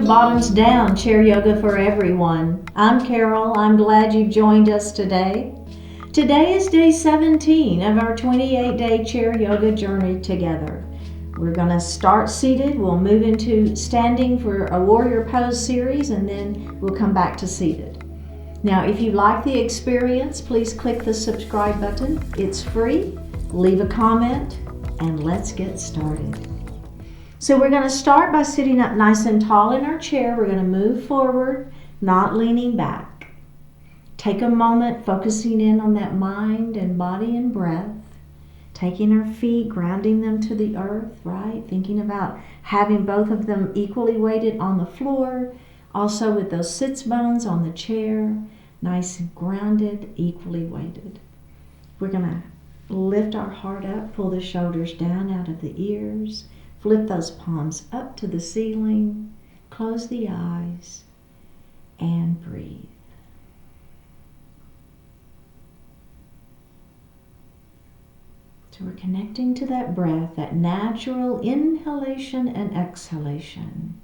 Bottoms Down Chair Yoga for Everyone. I'm Carol. I'm glad you've joined us today. Today is day 17 of our 28-day chair yoga journey together. We're going to start seated. We'll move into standing for a warrior pose series, and then we'll come back to seated. Now, if you like the experience, please click the subscribe button. It's free. Leave a comment, and let's get started. So we're going to start by sitting up nice and tall in our chair. We're going to move forward, not leaning back. Take a moment focusing in on that mind and body and breath. Taking our feet, grounding them to the earth, right? Thinking about having both of them equally weighted on the floor. Also with those sits bones on the chair, nice and grounded, equally weighted. We're going to lift our heart up, pull the shoulders down out of the ears. Flip those palms up to the ceiling, close the eyes, and breathe. So we're connecting to that breath, that natural inhalation and exhalation.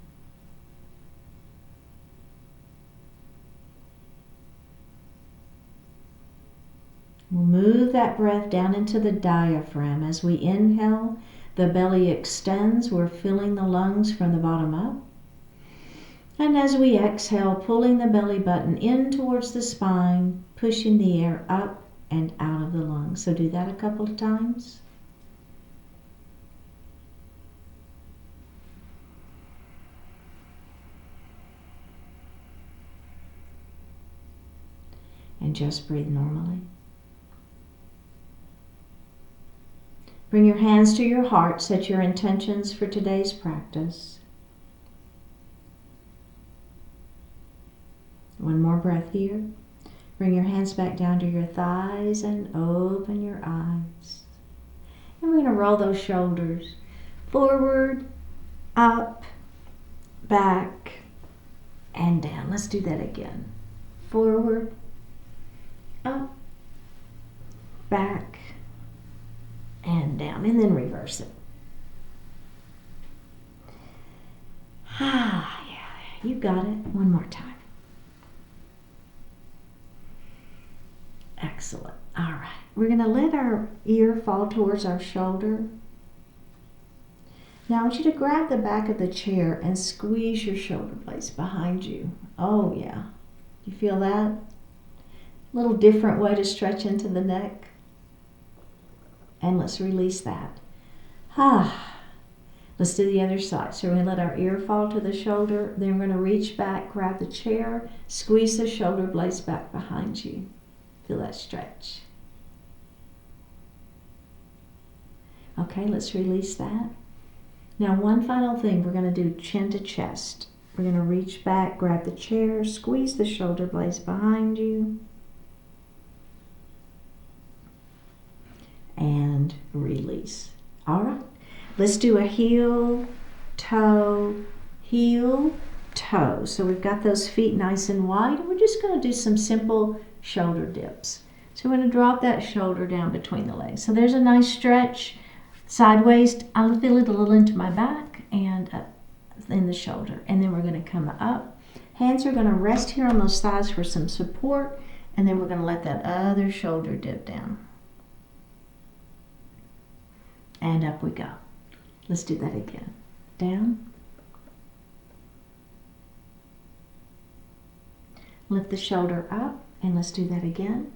We'll move that breath down into the diaphragm. As we inhale, the belly extends. We're filling the lungs from the bottom up. And as we exhale, pulling the belly button in towards the spine, pushing the air up and out of the lungs. So do that a couple of times. And just breathe normally. Bring your hands to your heart. Set your intentions for today's practice. One more breath here. Bring your hands back down to your thighs and open your eyes. And we're going to roll those shoulders forward, up, back, and down. Let's do that again. Forward, up, back, and down, and then reverse it. Yeah, you got it. One more time. Excellent. All right. We're going to let our ear fall towards our shoulder. Now I want you to grab the back of the chair and squeeze your shoulder blades behind you. Oh, yeah. You feel that? A little different way to stretch into the neck. And let's release that. Let's do the other side. So we're going to let our ear fall to the shoulder. Then we're going to reach back, grab the chair, squeeze the shoulder blades back behind you. Feel that stretch. Okay, let's release that. Now one final thing. We're going to do chin to chest. We're going to reach back, grab the chair, squeeze the shoulder blades behind you. And release. All right. Let's do a heel, toe, heel, toe. So we've got those feet nice and wide. And we're just going to do some simple shoulder dips. So we're going to drop that shoulder down between the legs. So there's a nice stretch sideways. I'll feel it a little into my back and up in the shoulder. And then we're going to come up. Hands are going to rest here on those thighs for some support. And then we're going to let that other shoulder dip down. And up we go. Let's do that again. Down. Lift the shoulder up, and let's do that again.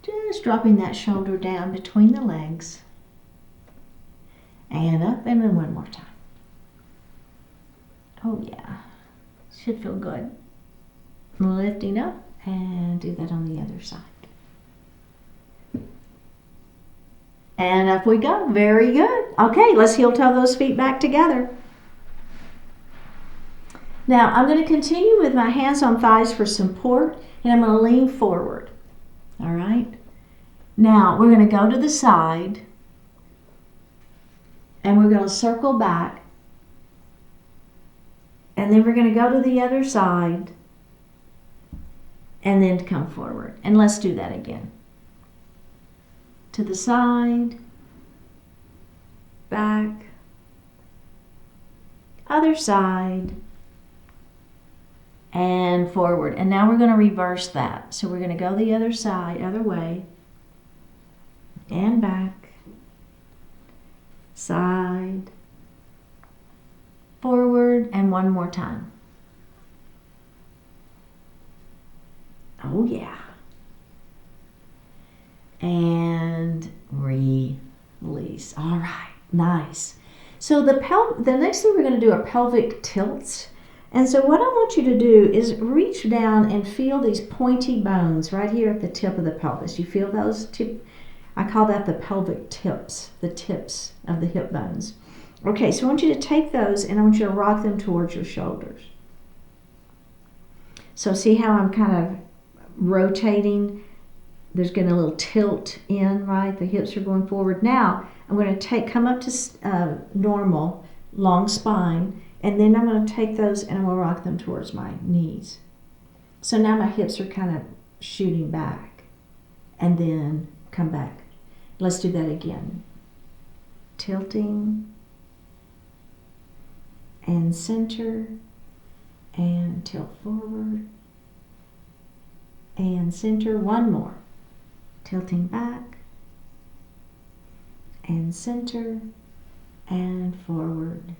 Just dropping that shoulder down between the legs. And up, and then one more time. Oh yeah, should feel good. Lifting up, and do that on the other side. And up we go. Very good. Okay, let's heel toe those feet back together. Now, I'm going to continue with my hands on thighs for support, and I'm going to lean forward. All right? Now, we're going to go to the side, and we're going to circle back, and then we're going to go to the other side, and then come forward. And let's do that again. To the side, back, other side, and forward. And now we're going to reverse that. So we're going to go the other side, other way, and back, side, forward, and one more time. Oh yeah. And release. All right, nice. So the next thing we're going to do are pelvic tilts. And so what I want you to do is reach down and feel these pointy bones right here at the tip of the pelvis. You feel those I call that the pelvic tips, the tips of the hip bones. Okay, so I want you to take those and I want you to rock them towards your shoulders. So see how I'm kind of rotating? There's getting a little tilt in, right? The hips are going forward. Now I'm going to come up to normal, long spine, and then I'm going to take those and I'm going to rock them towards my knees. So now my hips are kind of shooting back, and then come back. Let's do that again. Tilting, and center, and tilt forward, and center. One more. Tilting back, and center, and forward,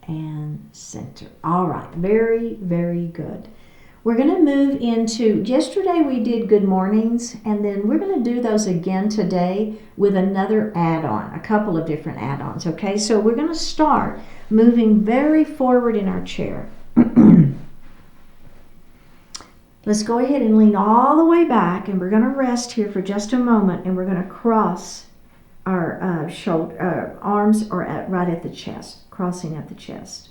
and center. All right, very, very good. We're going to move into, yesterday we did good mornings, and then we're going to do those again today with another add-on, a couple of different add-ons, okay? So we're going to start moving very forward in our chair. Let's go ahead and lean all the way back, and we're going to rest here for just a moment, and we're going to cross our arms are right at the chest, crossing at the chest.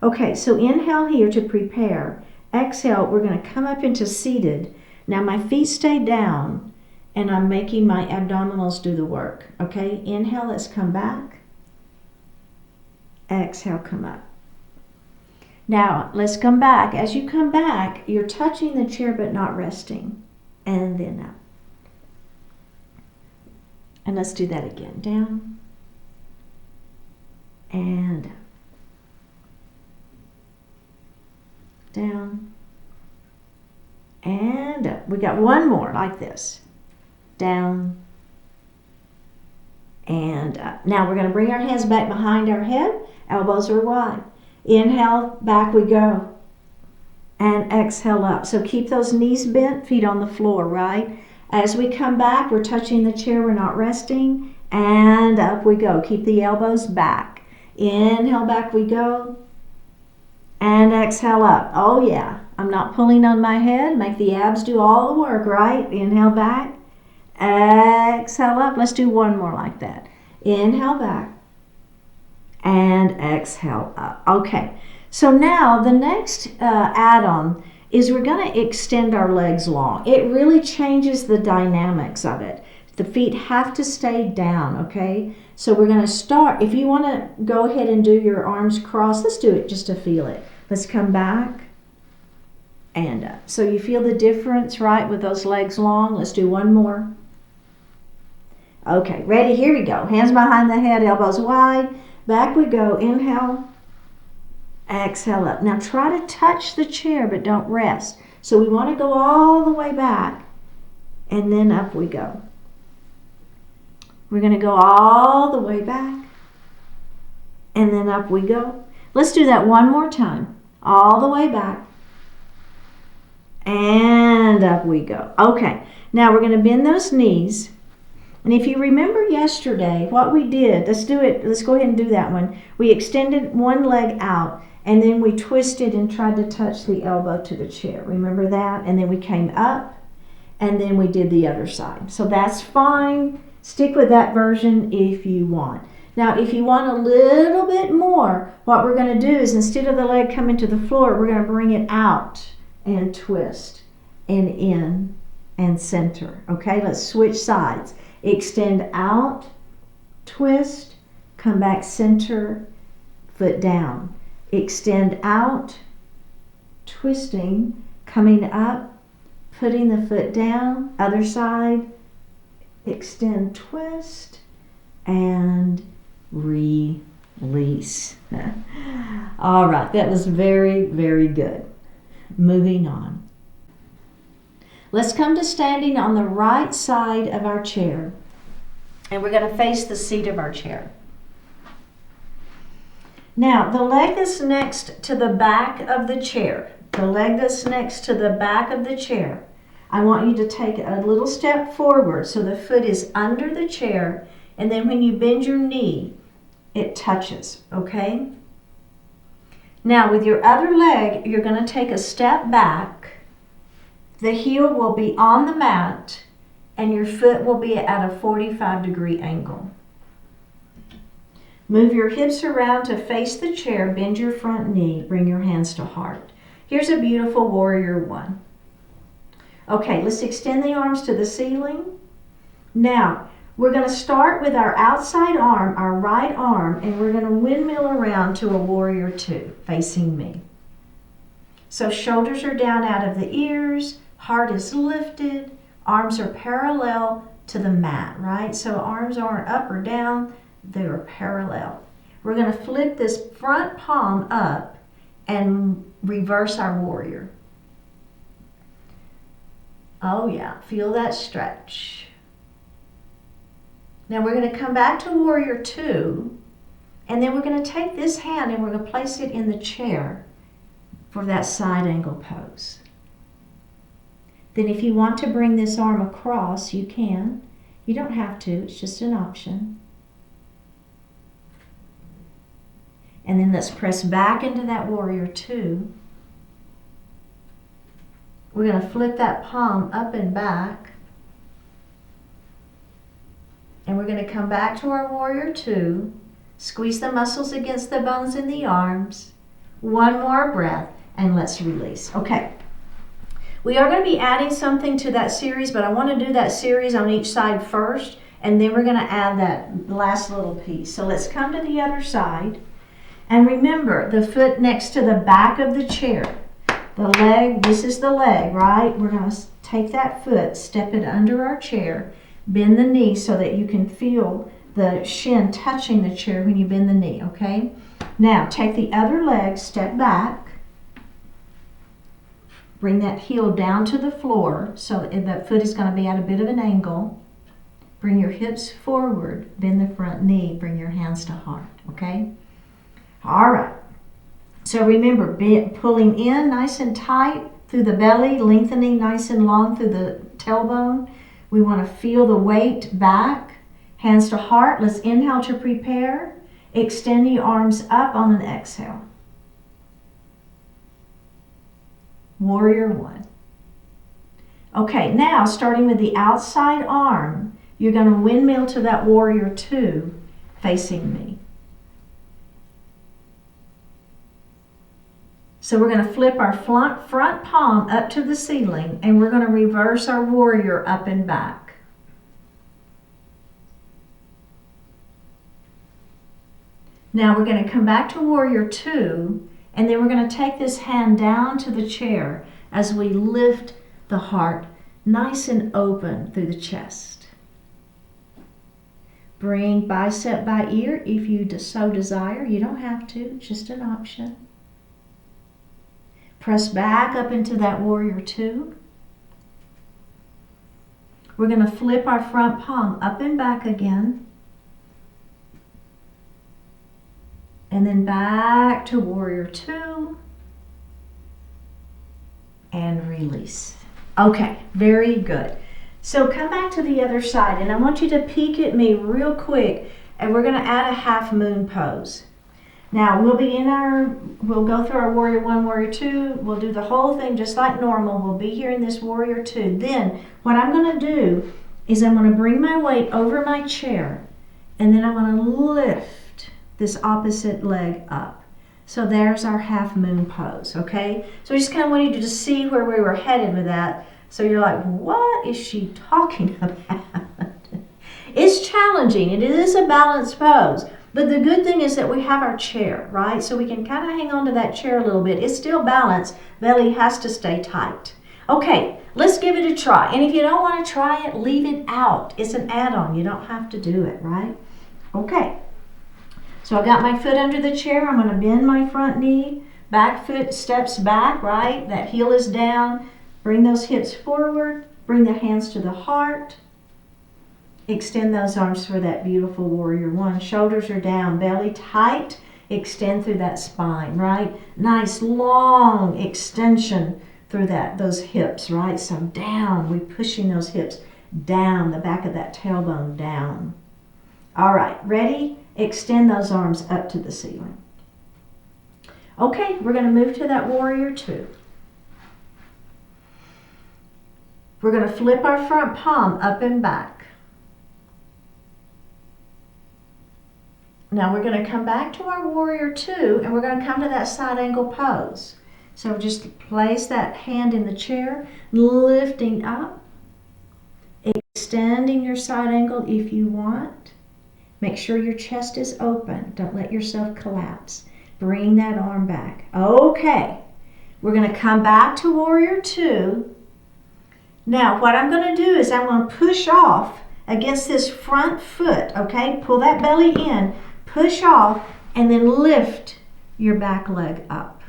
Okay, so inhale here to prepare. Exhale, we're going to come up into seated. Now my feet stay down, and I'm making my abdominals do the work. Okay, inhale, let's come back. Exhale, come up. Now, let's come back. As you come back, you're touching the chair but not resting. And then up. And let's do that again. Down. And up. Down. And up. We got one more like this. Down. And up. Now we're going to bring our hands back behind our head. Elbows are wide. Inhale, back we go. And exhale up. So keep those knees bent, feet on the floor, right? As we come back, we're touching the chair, we're not resting. And up we go. Keep the elbows back. Inhale, back we go. And exhale up. Oh yeah, I'm not pulling on my head. Make the abs do all the work, right? Inhale back. Exhale up. Let's do one more like that. Inhale back. And exhale up. Okay, so now the next add-on is we're going to extend our legs long. It really changes the dynamics of it. The feet have to stay down, okay? So we're going to start. If you want to go ahead and do your arms crossed, let's do it just to feel it. Let's come back and up. So you feel the difference, right, with those legs long? Let's do one more. Okay, ready? Here we go. Hands behind the head, elbows wide. Back we go. Inhale. Exhale up. Now try to touch the chair, but don't rest. So we want to go all the way back, and then up we go. We're going to go all the way back, and then up we go. Let's do that one more time. All the way back, and up we go. Okay, now we're going to bend those knees. And if you remember yesterday, what we did, let's do it. Let's go ahead and do that one. We extended one leg out, and then we twisted and tried to touch the elbow to the chair. Remember that? And then we came up, and then we did the other side. So that's fine. Stick with that version if you want. Now, if you want a little bit more, what we're going to do is instead of the leg coming to the floor, we're going to bring it out and twist and in and center. Okay, let's switch sides. Extend out, twist, come back center, foot down. Extend out, twisting, coming up, putting the foot down, other side, extend, twist, and release. release. All right, that was very, very good. Moving on. Let's come to standing on the right side of our chair. And we're going to face the seat of our chair. Now, the leg that's next to the back of the chair, I want you to take a little step forward so the foot is under the chair, and then when you bend your knee, it touches, okay? Now, with your other leg, you're going to take a step back. The heel will be on the mat, and your foot will be at a 45-degree angle. Move your hips around to face the chair, bend your front knee, bring your hands to heart. Here's a beautiful warrior one. Okay, let's extend the arms to the ceiling. Now, we're going to start with our outside arm, our right arm, and we're going to windmill around to a warrior two, facing me. So shoulders are down out of the ears, heart is lifted, arms are parallel to the mat, right? So arms aren't up or down, they're parallel. We're going to flip this front palm up and reverse our warrior. Oh yeah, feel that stretch. Now we're going to come back to warrior two, and then we're going to take this hand and we're going to place it in the chair for that side angle pose. Then if you want to bring this arm across, you can. You don't have to, it's just an option. And then let's press back into that warrior two. We're going to flip that palm up and back. And we're going to come back to our warrior two. Squeeze the muscles against the bones in the arms. One more breath, and let's release. Okay. We are going to be adding something to that series, but I want to do that series on each side first, and then we're going to add that last little piece. So let's come to the other side. And remember, the foot next to the back of the chair. The leg, this is the leg, right? We're going to take that foot, step it under our chair, bend the knee so that you can feel the shin touching the chair when you bend the knee, okay? Now, take the other leg, step back. Bring that heel down to the floor so that foot is going to be at a bit of an angle. Bring your hips forward, bend the front knee, bring your hands to heart, okay? All right. So remember, pulling in nice and tight through the belly, lengthening nice and long through the tailbone. We want to feel the weight back. Hands to heart. Let's inhale to prepare. Extend the arms up on an exhale. Warrior one. Okay, now starting with the outside arm, you're going to windmill to that warrior two facing me. So we're going to flip our front palm up to the ceiling, and we're going to reverse our warrior up and back. Now we're going to come back to warrior two, and then we're going to take this hand down to the chair as we lift the heart nice and open through the chest. Bring bicep by ear if you so desire. You don't have to, just an option. Press back up into that warrior two. We're going to flip our front palm up and back again. And then back to warrior two. And release. Okay, very good. So come back to the other side, and I want you to peek at me real quick, and we're going to add a half moon pose. Now we'll go through our warrior one, warrior two. We'll do the whole thing just like normal. We'll be here in this warrior two. Then what I'm going to do is I'm going to bring my weight over my chair, and then I'm going to lift this opposite leg up. So there's our half moon pose, okay? So I just kind of wanted you to see where we were headed with that. So you're like, what is she talking about? It's challenging. It is a balanced pose. But the good thing is that we have our chair, right? So we can kind of hang on to that chair a little bit. It's still balanced. Belly has to stay tight. Okay, let's give it a try. And if you don't want to try it, leave it out. It's an add-on. You don't have to do it, right? Okay. So I got my foot under the chair. I'm going to bend my front knee. Back foot steps back, right? That heel is down. Bring those hips forward. Bring the hands to the heart. Extend those arms for that beautiful warrior one. Shoulders are down, belly tight. Extend through that spine, right? Nice long extension through those hips, right? So down, we're pushing those hips down, the back of that tailbone down. All right, ready? Extend those arms up to the ceiling. Okay, we're going to move to that warrior two. We're going to flip our front palm up and back. Now we're going to come back to our warrior two, and we're going to come to that side angle pose. So just place that hand in the chair, lifting up, extending your side angle if you want. Make sure your chest is open. Don't let yourself collapse. Bring that arm back. Okay, we're going to come back to warrior two. Now what I'm going to do is I'm going to push off against this front foot, okay? Pull that belly in. Push off and then lift your back leg up.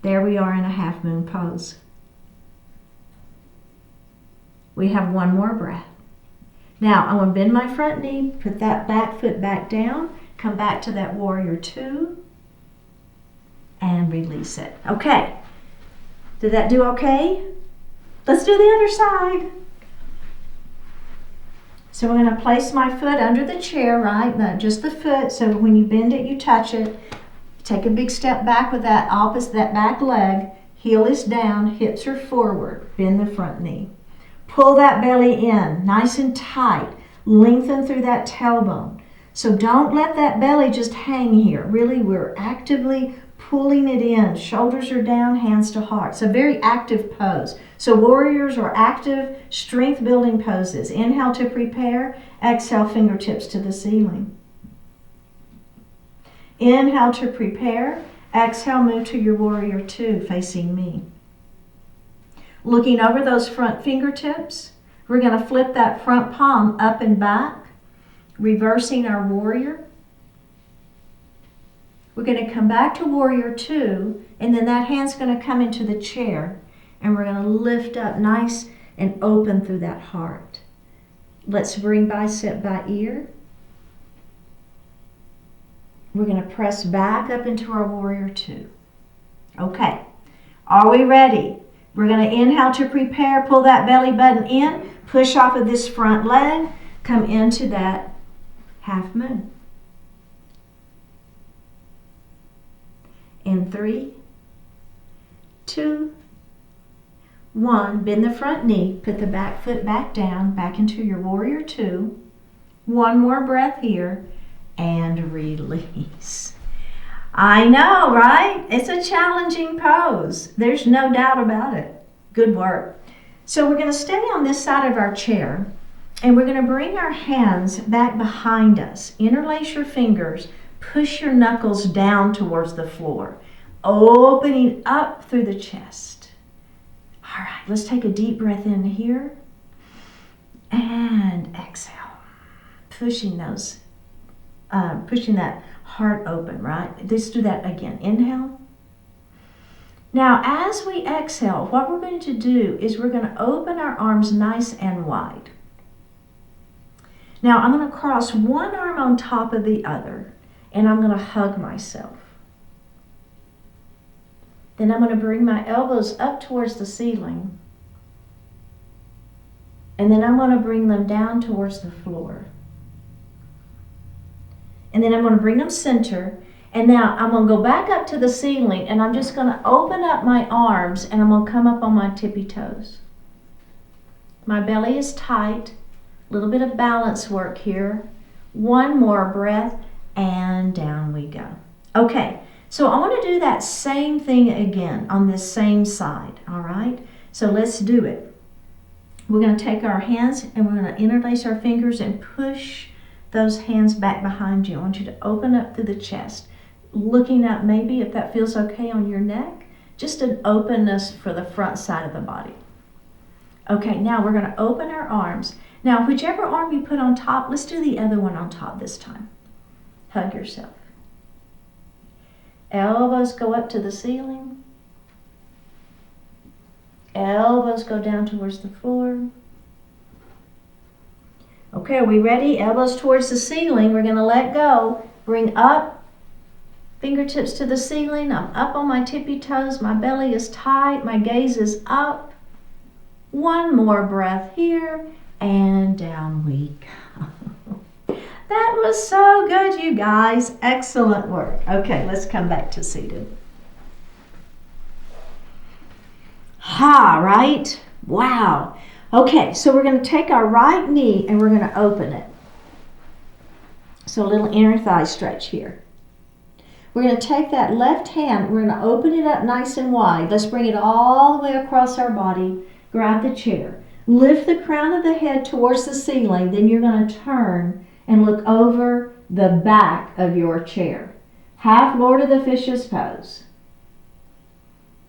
There we are in a half moon pose. We have one more breath. Now I'm going to bend my front knee, put that back foot back down, come back to that warrior two, and release it. Okay, did that do okay? Let's do the other side. So I'm going to place my foot under the chair, right? Not just the foot, so when you bend it, you touch it. Take a big step back with that back leg. Heel is down, hips are forward. Bend the front knee. Pull that belly in, nice and tight. Lengthen through that tailbone. So don't let that belly just hang here. Really, we're actively pulling it in. Shoulders are down, hands to heart. It's a very active pose. So warriors are active, strength building poses. Inhale to prepare, exhale fingertips to the ceiling. Inhale to prepare, exhale move to your warrior two facing me. Looking over those front fingertips, we're going to flip that front palm up and back, reversing our warrior. We're going to come back to warrior two, and then that hand's going to come into the chair, and we're going to lift up nice and open through that heart. Let's bring bicep by ear. We're going to press back up into our warrior two. Okay, are we ready? We're going to inhale to prepare, pull that belly button in, push off of this front leg, come into that half moon. In 3, 2, 1, bend the front knee, put the back foot back down, back into your warrior two. One more breath here, and release. I know, right? It's a challenging pose. There's no doubt about it. Good work. So we're going to stay on this side of our chair, and we're going to bring our hands back behind us. Interlace your fingers. Push your knuckles down towards the floor, opening up through the chest. All right, let's take a deep breath in here and exhale, pushing that heart open, right? Let's do that again. Inhale. Now, as we exhale, what we're going to do is we're going to open our arms nice and wide. Now, I'm going to cross one arm on top of the other, and I'm going to hug myself. Then I'm going to bring my elbows up towards the ceiling. And then I'm going to bring them down towards the floor. And then I'm going to bring them center. And now I'm going to go back up to the ceiling, and I'm just going to open up my arms, and I'm going to come up on my tippy toes. My belly is tight. A little bit of balance work here. One more breath. And down we go. Okay, so I want to do that same thing again on this same side, all right? So let's do it. We're going to take our hands and we're going to interlace our fingers and push those hands back behind you. I want you to open up through the chest, looking up maybe if that feels okay on your neck, just an openness for the front side of the body. Okay, now we're going to open our arms. Now, whichever arm you put on top, let's do the other one on top this time. Hug yourself. Elbows go up to the ceiling. Elbows go down towards the floor. Okay, are we ready? Elbows towards the ceiling. We're going to let go. Bring up, fingertips to the ceiling. I'm up on my tippy toes. My belly is tight. My gaze is up. One more breath here, and down we go. That was so good, you guys. Excellent work. Okay, let's come back to seated. Right? Wow. Okay, so we're going to take our right knee and we're going to open it. So a little inner thigh stretch here. We're going to take that left hand, we're going to open it up nice and wide. Let's bring it all the way across our body. Grab the chair. Lift the crown of the head towards the ceiling. Then you're going to turn and look over the back of your chair. Half Lord of the Fishes pose.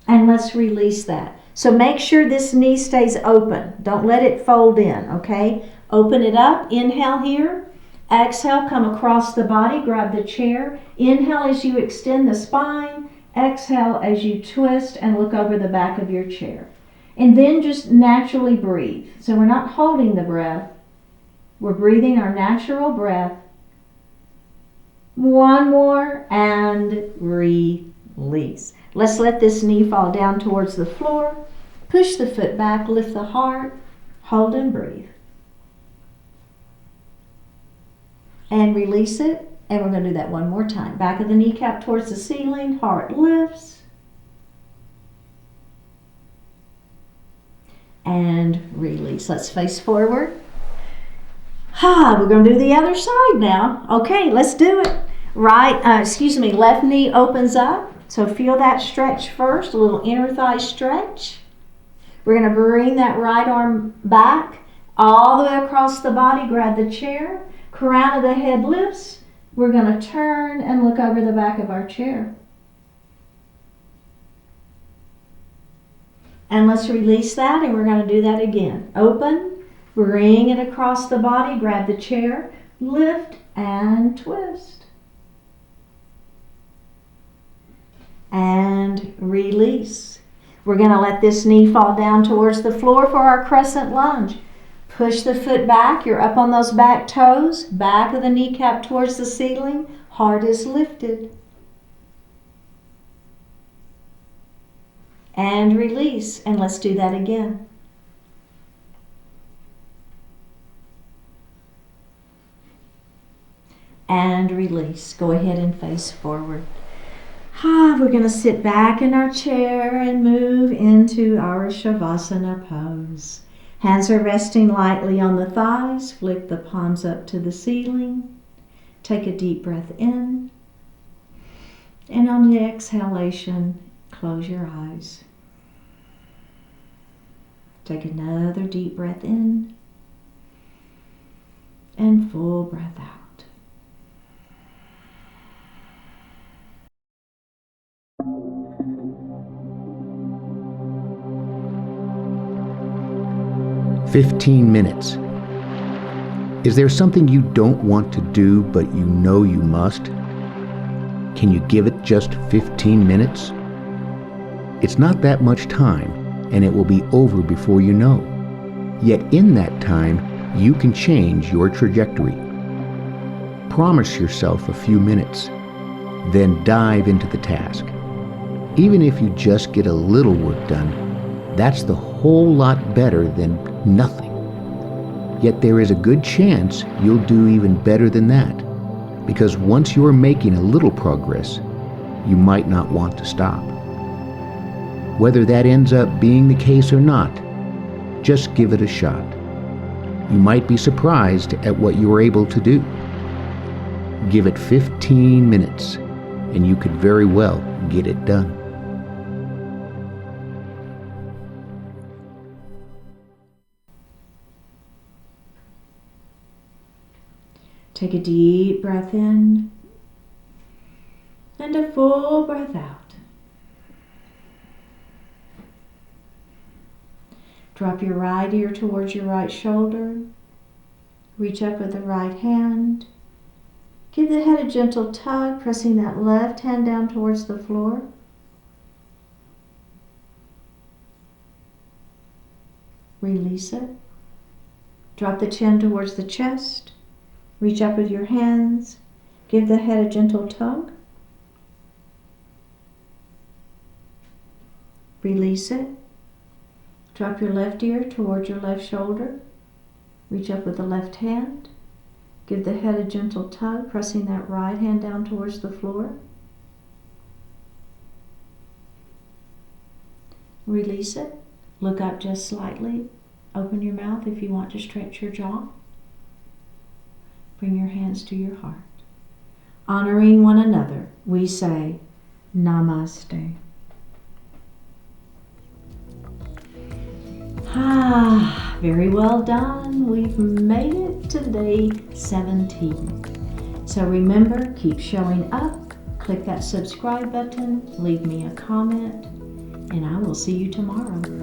And let's release that. So make sure this knee stays open. Don't let it fold in, okay? Open it up. Inhale here. Exhale, come across the body. Grab the chair. Inhale as you extend the spine. Exhale as you twist and look over the back of your chair. And then just naturally breathe. So we're not holding the breath. We're breathing our natural breath. One more and release. Let's let this knee fall down towards the floor. Push the foot back, lift the heart, hold and breathe. And release it. And we're going to do that one more time. Back of the kneecap towards the ceiling, heart lifts. And release. Let's face forward. We're going to do the other side now. Okay, let's do it. Left knee opens up. So feel that stretch first, a little inner thigh stretch. We're going to bring that right arm back all the way across the body. Grab the chair. Crown of the head lifts. We're going to turn and look over the back of our chair. And let's release that, and we're going to do that again. Open, bring it across the body, grab the chair, lift and twist. And release. We're going to let this knee fall down towards the floor for our crescent lunge. Push the foot back. You're up on those back toes. Back of the kneecap towards the ceiling. Heart is lifted. And release. And let's do that again. And release. Go ahead and face forward. We're going to sit back in our chair and move into our Shavasana pose. Hands are resting lightly on the thighs. Flick the palms up to the ceiling. Take a deep breath in. And on the exhalation, close your eyes. Take another deep breath in. And full breath out. "15 minutes. Is there something you don't want to do but you know you must? Can you give it just 15 minutes? It's not that much time, and it will be over before you know. Yet in that time, you can change your trajectory. Promise yourself a few minutes, then dive into the task. Even if you just get a little work done, that's the whole lot better than nothing. Yet there is a good chance you'll do even better than that, because once you're making a little progress, you might not want to stop. Whether that ends up being the case or not, just give it a shot. You might be surprised at what you are able to do. Give it 15 minutes, and you could very well get it done. Take a deep breath in and a full breath out. Drop your right ear towards your right shoulder. Reach up with the right hand. Give the head a gentle tug, pressing that left hand down towards the floor. Release it. Drop the chin towards the chest. Reach up with your hands. Give the head a gentle tug. Release it. Drop your left ear towards your left shoulder. Reach up with the left hand. Give the head a gentle tug, pressing that right hand down towards the floor. Release it. Look up just slightly. Open your mouth if you want to stretch your jaw. Bring your hands to your heart. Honoring one another, we say Namaste. Very well done. We've made it to day 17. So remember, keep showing up. Click that subscribe button. Leave me a comment. And I will see you tomorrow.